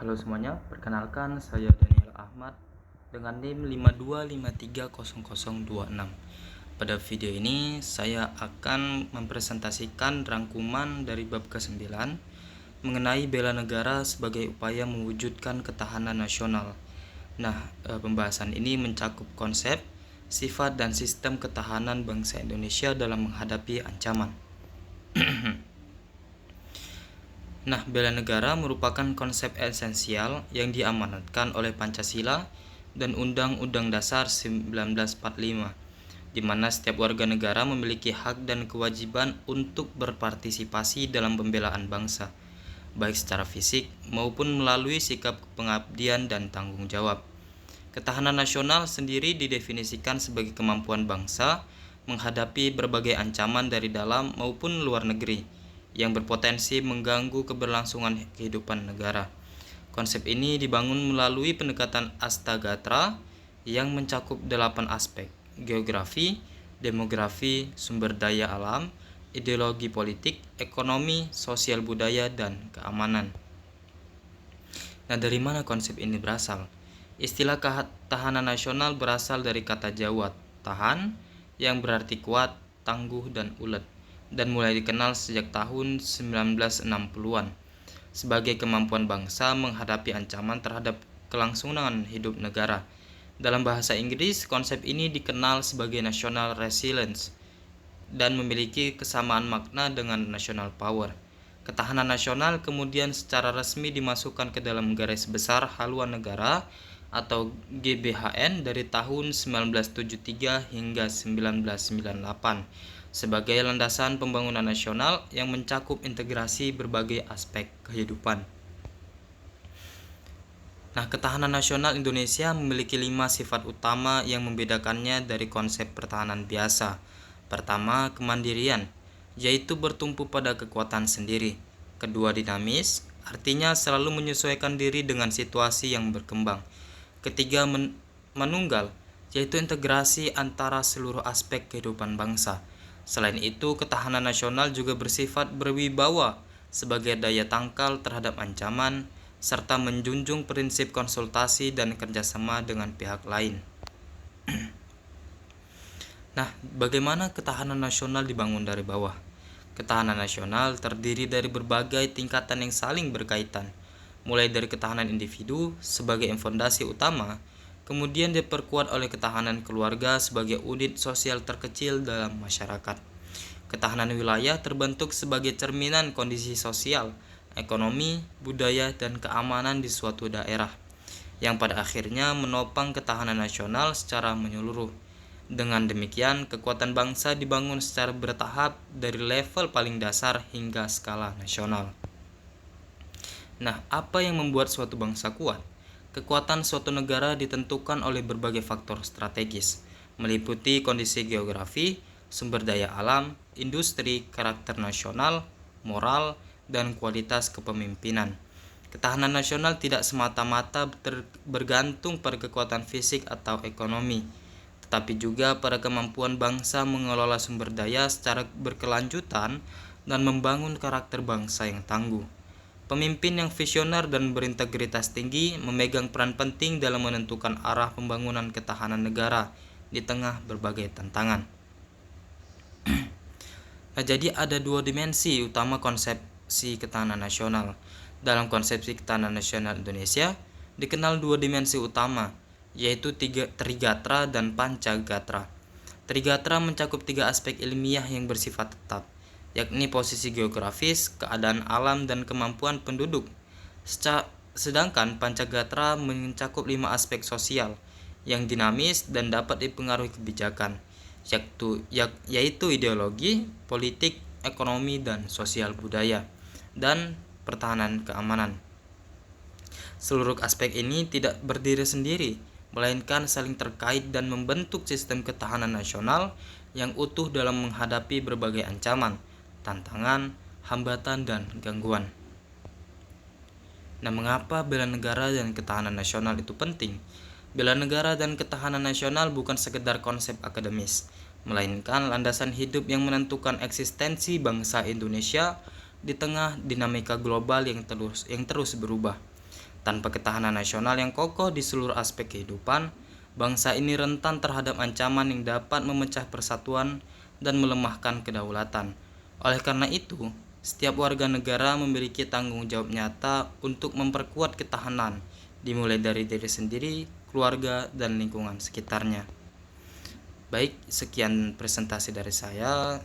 Halo semuanya, perkenalkan saya Daniel Ahmad dengan NIM 52530026. Pada video ini saya akan mempresentasikan rangkuman dari bab ke-9 mengenai bela negara sebagai upaya mewujudkan ketahanan nasional. Pembahasan ini mencakup konsep, sifat dan sistem ketahanan bangsa Indonesia dalam menghadapi ancaman. Bela negara merupakan konsep esensial yang diamanatkan oleh Pancasila dan Undang-Undang Dasar 1945, di mana setiap warga negara memiliki hak dan kewajiban untuk berpartisipasi dalam pembelaan bangsa, baik secara fisik maupun melalui sikap pengabdian dan tanggung jawab. Ketahanan nasional sendiri didefinisikan sebagai kemampuan bangsa menghadapi berbagai ancaman dari dalam maupun luar negeri yang berpotensi mengganggu keberlangsungan kehidupan negara. Konsep ini dibangun melalui pendekatan Astagatra yang mencakup 8 aspek: geografi, demografi, sumber daya alam, ideologi politik, ekonomi, sosial budaya, dan keamanan. Dari mana konsep ini berasal? Istilah ketahanan nasional berasal dari kata Jawa tahan, yang berarti kuat, tangguh, dan ulet, dan mulai dikenal sejak tahun 1960-an sebagai kemampuan bangsa menghadapi ancaman terhadap kelangsungan hidup negara. Dalam bahasa Inggris, konsep ini dikenal sebagai national resilience dan memiliki kesamaan makna dengan national power. Ketahanan nasional kemudian secara resmi dimasukkan ke dalam Garis Besar Haluan Negara atau GBHN dari tahun 1973 hingga 1998 sebagai landasan pembangunan nasional yang mencakup integrasi berbagai aspek kehidupan. Ketahanan nasional Indonesia memiliki 5 sifat utama yang membedakannya dari konsep pertahanan biasa. Pertama, kemandirian, yaitu bertumpu pada kekuatan sendiri. Kedua, dinamis, artinya selalu menyesuaikan diri dengan situasi yang berkembang. Ketiga, manunggal, yaitu integrasi antara seluruh aspek kehidupan bangsa. Selain itu, ketahanan nasional juga bersifat berwibawa sebagai daya tangkal terhadap ancaman, serta menjunjung prinsip konsultasi dan kerjasama dengan pihak lain. Bagaimana ketahanan nasional dibangun dari bawah? Ketahanan nasional terdiri dari berbagai tingkatan yang saling berkaitan, mulai dari ketahanan individu sebagai fondasi utama, kemudian diperkuat oleh ketahanan keluarga sebagai unit sosial terkecil dalam masyarakat. Ketahanan wilayah terbentuk sebagai cerminan kondisi sosial, ekonomi, budaya, dan keamanan di suatu daerah, yang pada akhirnya menopang ketahanan nasional secara menyeluruh. Dengan demikian, kekuatan bangsa dibangun secara bertahap dari level paling dasar hingga skala nasional. Apa yang membuat suatu bangsa kuat? Kekuatan suatu negara ditentukan oleh berbagai faktor strategis, meliputi kondisi geografi, sumber daya alam, industri, karakter nasional, moral, dan kualitas kepemimpinan. Ketahanan nasional tidak semata-mata bergantung pada kekuatan fisik atau ekonomi, tetapi juga pada kemampuan bangsa mengelola sumber daya secara berkelanjutan dan membangun karakter bangsa yang tangguh. Pemimpin yang visioner dan berintegritas tinggi memegang peran penting dalam menentukan arah pembangunan ketahanan negara di tengah berbagai tantangan. Jadi ada 2 dimensi utama konsepsi ketahanan nasional. Dalam konsepsi ketahanan nasional Indonesia dikenal 2 dimensi utama, yaitu Trigatra dan Pancagatra. Trigatra mencakup 3 aspek ilmiah yang bersifat tetap, yakni posisi geografis, keadaan alam, dan kemampuan penduduk. Sedangkan Pancagatra mencakup 5 aspek sosial yang dinamis dan dapat dipengaruhi kebijakan, yaitu ideologi, politik, ekonomi, dan sosial budaya, dan pertahanan keamanan. Seluruh aspek ini tidak berdiri sendiri, melainkan saling terkait dan membentuk sistem ketahanan nasional yang utuh dalam menghadapi berbagai ancaman, tantangan, hambatan, dan gangguan. Mengapa bela negara dan ketahanan nasional itu penting? Bela negara dan ketahanan nasional bukan sekedar konsep akademis, melainkan landasan hidup yang menentukan eksistensi bangsa Indonesia di tengah dinamika global yang terus berubah. Tanpa ketahanan nasional yang kokoh di seluruh aspek kehidupan, bangsa ini rentan terhadap ancaman yang dapat memecah persatuan dan melemahkan kedaulatan. Oleh karena itu, setiap warga negara memiliki tanggung jawab nyata untuk memperkuat ketahanan, dimulai dari diri sendiri, keluarga, dan lingkungan sekitarnya. Baik, sekian presentasi dari saya.